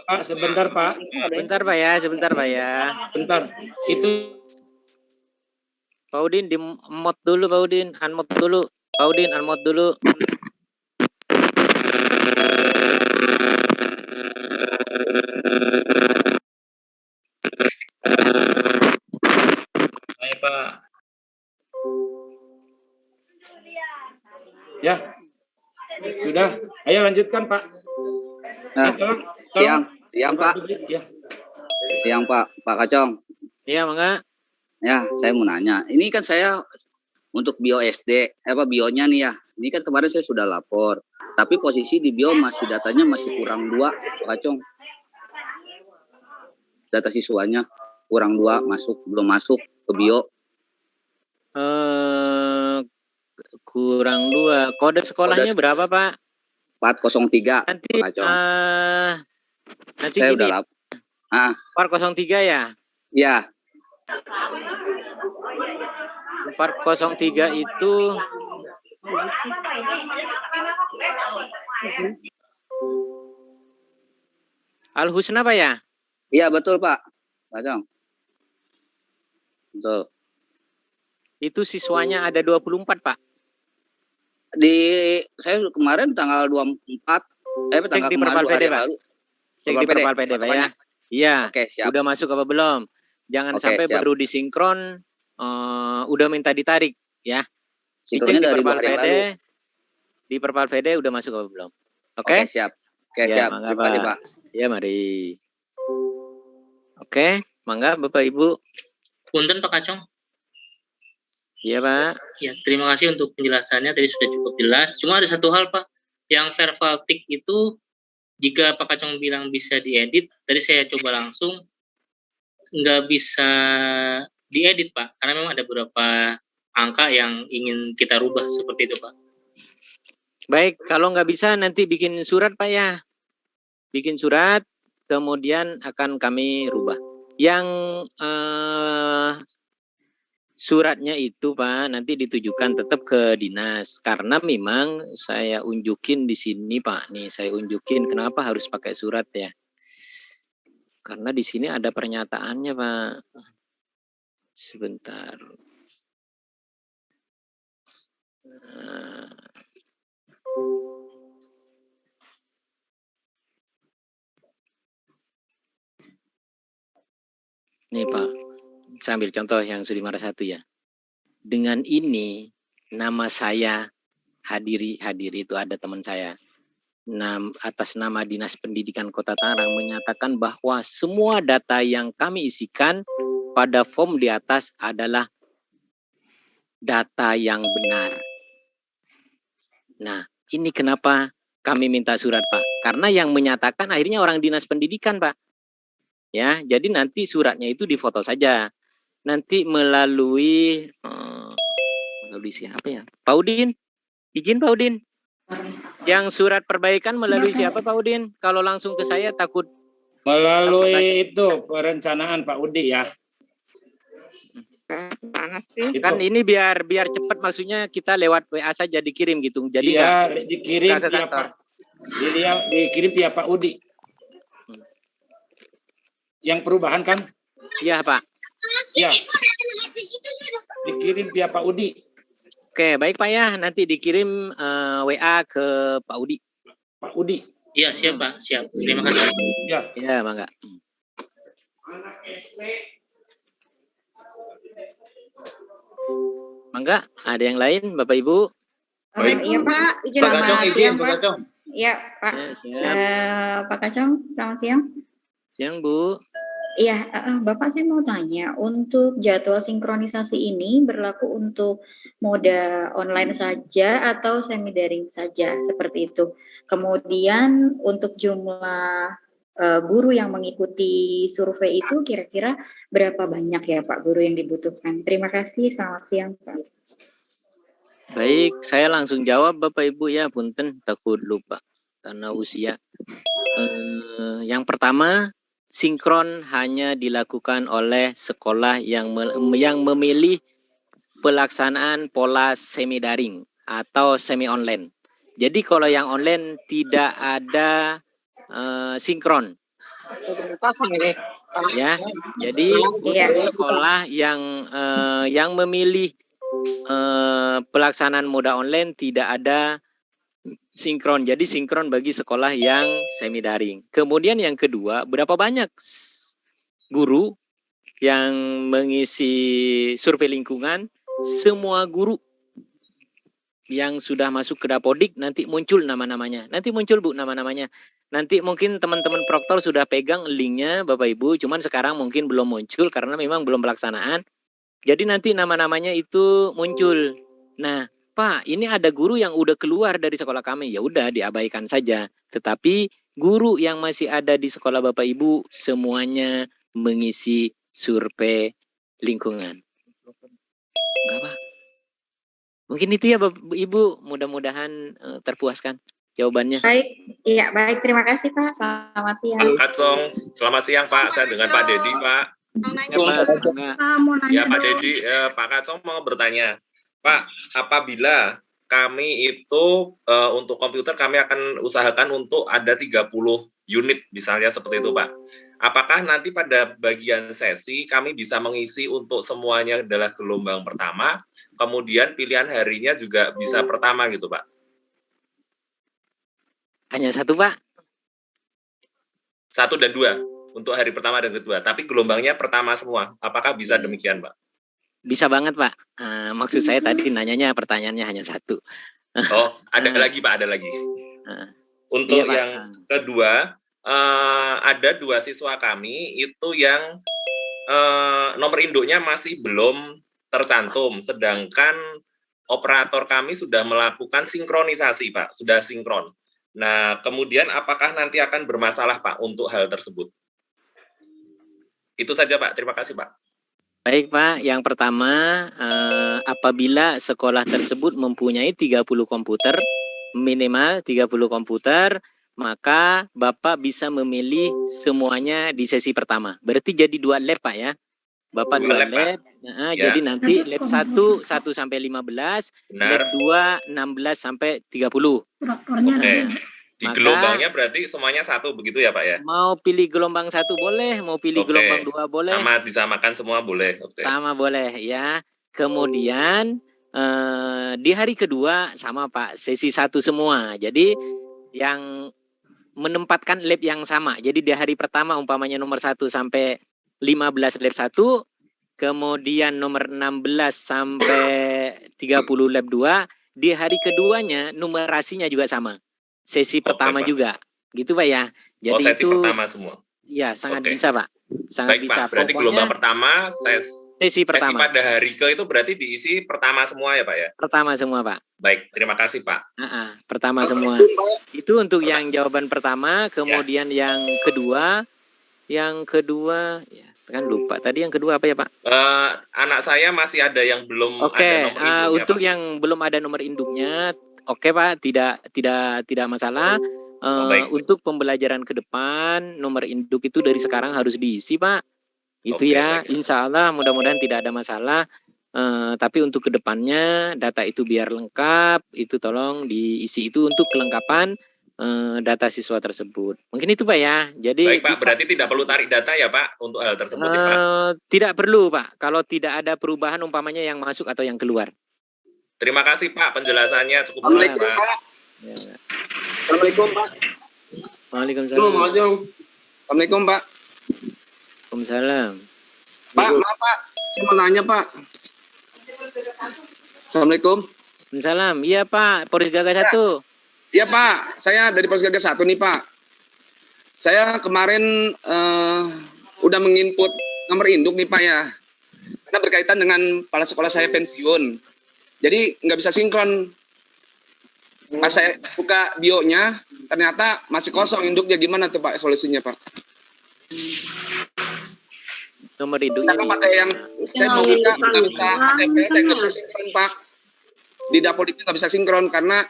Pak, sebentar Pak. Bentar Pak ya, sebentar Pak ya. Bentar. Itu Pak Udin di mod dulu Pak Udin, unmod dulu. Pak Udin unmod dulu. Ayo Pak. ya. Sudah. Ayo lanjutkan Pak. Nah, Tolong, siang Pak. Ya. Siang Pak Kacong. Iya, mangga. Ya, saya mau nanya. Ini kan saya untuk bio SD, bionya nih ya. Ini kan kemarin saya sudah lapor. Tapi posisi di bio masih datanya masih kurang 2, Pak Kacong. Data siswanya kurang 2, belum masuk ke bio. Kurang 2. Kode sekolahnya berapa Pak? 403. Nanti Pak Kacong. nanti Saya gini. udah lapor. 403 ya? Ya. 403 itu Al Husna Pak ya? Iya betul Pak Kacong. Betul. Itu siswanya ada 24 Pak. Saya kemarin tanggal 24 tanggal di kemarin Perpal PD, Pak. lalu. Cek di Perpal PD Pak ya. Iya. Oke, siap. Udah masuk apa belum? Jangan Oke, sampai siap. baru disinkron udah minta ditarik ya. Dicek Sinkronnya di dari Perpal 2 hari yang PD. lalu. Di Perpal PD udah masuk apa belum? Oke, Oke? siap. Oke, Ya, siap. mangga, Terima kasih Pak. Pak. Ya, mari. Oke, mangga Bapak Ibu. Punten Pak Kacong. Iya, Pak. Ya, terima kasih untuk penjelasannya, tadi sudah cukup jelas. Cuma ada satu hal Pak, yang verbal tick itu jika Pak Kacong bilang bisa diedit, tadi saya coba langsung nggak bisa diedit Pak, karena memang ada beberapa angka yang ingin kita rubah seperti itu Pak. Baik, kalau nggak bisa nanti bikin surat Pak ya. Bikin surat, kemudian akan kami rubah. Yang suratnya itu Pak nanti ditujukan tetap ke dinas, karena memang saya unjukin di sini Pak nih, saya unjukin kenapa harus pakai surat ya. Karena di sini ada pernyataannya Pak. Sebentar. Nih Pak, saya ambil contoh yang Sudimara 1 ya. Dengan ini nama saya hadiri itu ada teman saya. Atas nama Dinas Pendidikan Kota Tangerang menyatakan bahwa semua data yang kami isikan pada form di atas adalah data yang benar. Nah, ini kenapa kami minta surat, Pak? Karena yang menyatakan akhirnya orang dinas pendidikan, Pak. Ya, jadi nanti suratnya itu difoto saja. Nanti melalui siapa ya? Pak Udin. Izin Pak Udin. Yang surat perbaikan melalui siapa Pak Udin? Kalau langsung ke saya takut. Melalui itu perencanaan Pak Udi ya. Panas sih. Kan ini biar cepat, maksudnya kita lewat WA saja dikirim gitu. Jadi Iya, dikirim ke via kantor. dikirim via Pak Udi. Yang perubahan kan? Iya Pak. Ya. Dikirim via Pak Udi. Oke, baik Pak ya. Nanti dikirim WA ke Pak Udi. Pak Udi. Iya, siap Pak, siap. Terima kasih. Ya. Ya, Mangga. Mangga, ada yang lain Bapak Ibu? Baik. Iya Pak, izin Pak Kacong, selamat izin siang Pak Pak. Kacong. Iya Pak. Ya, siap. Pak Kacong, selamat siang. Siang Bu. Iya, Bapak saya mau tanya, untuk jadwal sinkronisasi ini berlaku untuk moda online saja atau semi daring saja seperti itu. Kemudian untuk jumlah guru yang mengikuti survei itu kira-kira berapa banyak ya Pak guru yang dibutuhkan? Terima kasih, selamat siang Pak. Baik, saya langsung jawab Bapak Ibu ya, punten takut lupa karena usia. Yang pertama, sinkron hanya dilakukan oleh sekolah yang memilih pelaksanaan pola semi daring atau semi online. Jadi kalau yang online tidak ada sinkron. Ya, jadi sekolah yang memilih pelaksanaan moda online tidak ada sinkron. Jadi sinkron bagi sekolah yang semi daring. Kemudian yang kedua, berapa banyak guru yang mengisi survei lingkungan? Semua guru yang sudah masuk ke Dapodik nanti muncul nama-namanya. Nanti muncul Bu nama-namanya. Nanti mungkin teman-teman proktor sudah pegang linknya Bapak Ibu, cuman sekarang mungkin belum muncul karena memang belum pelaksanaan. Jadi nanti nama-namanya itu muncul. Nah, Pak, ini ada guru yang udah keluar dari sekolah kami, ya udah diabaikan saja. Tetapi guru yang masih ada di sekolah Bapak Ibu semuanya mengisi survei lingkungan. Enggak, Pak. Mungkin itu ya Bapak Ibu, mudah-mudahan terpuaskan jawabannya. Baik, iya baik, terima kasih Pak. Selamat siang. Pak Kacong, selamat siang Pak. Saya dengan Pak Dedi Pak. Ya, Pak. Mau nanya Ya Pak Dedi, Pak Kacong mau bertanya. Pak, apabila kami itu untuk komputer kami akan usahakan untuk ada 30 unit misalnya seperti itu Pak. Apakah nanti pada bagian sesi kami bisa mengisi untuk semuanya adalah gelombang pertama, kemudian pilihan harinya juga bisa pertama gitu Pak? Hanya satu Pak? 1 dan 2 untuk hari pertama dan kedua, tapi gelombangnya pertama semua. Apakah bisa demikian Pak? Bisa banget Pak. Maksud saya tadi nanyanya pertanyaannya hanya satu. Oh, ada lagi Pak, ada lagi. Untuk iya, Pak. yang kedua, ada 2 siswa kami itu yang nomor induknya masih belum tercantum, sedangkan operator kami sudah melakukan sinkronisasi Pak, sudah sinkron. Nah, kemudian apakah nanti akan bermasalah Pak untuk hal tersebut? Itu saja Pak, terima kasih Pak. Baik Pak, yang pertama apabila sekolah tersebut mempunyai 30 komputer, minimal 30 komputer, maka Bapak bisa memilih semuanya di sesi pertama. Berarti jadi 2 lab Pak ya. Bapak 2 lab. Ya. Jadi nanti lab 1 sampai 15, Benar. lab 2 16 sampai 30. Oke. Di Maka, gelombangnya berarti semuanya 1 begitu ya Pak ya? Mau pilih gelombang 1 boleh, mau pilih gelombang 2 boleh. Sama disamakan semua boleh. Oke. Sama boleh ya. Kemudian di hari kedua sama Pak, sesi 1 semua. Jadi yang menempatkan lab yang sama. Jadi di hari pertama umpamanya nomor 1 sampai 15 lab 1, kemudian nomor 16 sampai 30 lab 2, di hari keduanya numerasinya juga sama. Sesi pertama Pak. juga. Gitu Pak ya. Jadi sesi itu pertama semua. Ya, sangat Oke. bisa, Pak. Sangat Baik, bisa. Pak. Berarti Pokoknya gelombang pertama, sesi sesi pertama. pada hari ke itu berarti diisi pertama semua ya, Pak ya? Pertama semua, Pak. Baik, terima kasih, Pak. Pertama semua. Itu untuk yang jawaban pertama, kemudian yang kedua ya kan lupa. Tadi yang kedua apa ya, Pak? Anak saya masih ada yang belum Oke, ada nomor induknya, untuk Pak. yang belum ada nomor induknya, oke, Pak, tidak masalah. Baik. Untuk pembelajaran ke depan, nomor induk itu dari sekarang harus diisi, Pak. Itu Oke, ya, baik. insya Allah mudah-mudahan tidak ada masalah. Tapi untuk kedepannya data itu biar lengkap, itu tolong diisi itu untuk kelengkapan data siswa tersebut. Mungkin itu, Pak ya. Jadi Baik, Pak. Berarti tidak perlu tarik data ya, Pak, untuk hal tersebut ya, Pak? tidak perlu, Pak. Kalau tidak ada perubahan umpamanya yang masuk atau yang keluar. Terima kasih, Pak. Penjelasannya cukup jelas, Pak. Ya. Assalamualaikum, Pak. Waalaikumsalam. Assalamualaikum, Pak. Waalaikumsalam. Pak, maaf, Pak. Saya mau nanya, Pak. Assalamualaikum. Waalaikumsalam. Iya, Pak. Polres Gagas 1. Iya, Pak. Saya dari Polres Gagas 1 nih, Pak. Saya kemarin udah menginput nomor induk nih, Pak ya. Karena berkaitan dengan kepala sekolah saya pensiun. Jadi nggak bisa sinkron. Pas saya buka bio-nya, ternyata masih kosong induknya. Gimana tuh, Pak, solusinya, Pak? Nomor induknya. Kita pakai yang saya mau buka KTP, saya nggak bisa sinkron, Pak. Di Dapodik nggak bisa sinkron karena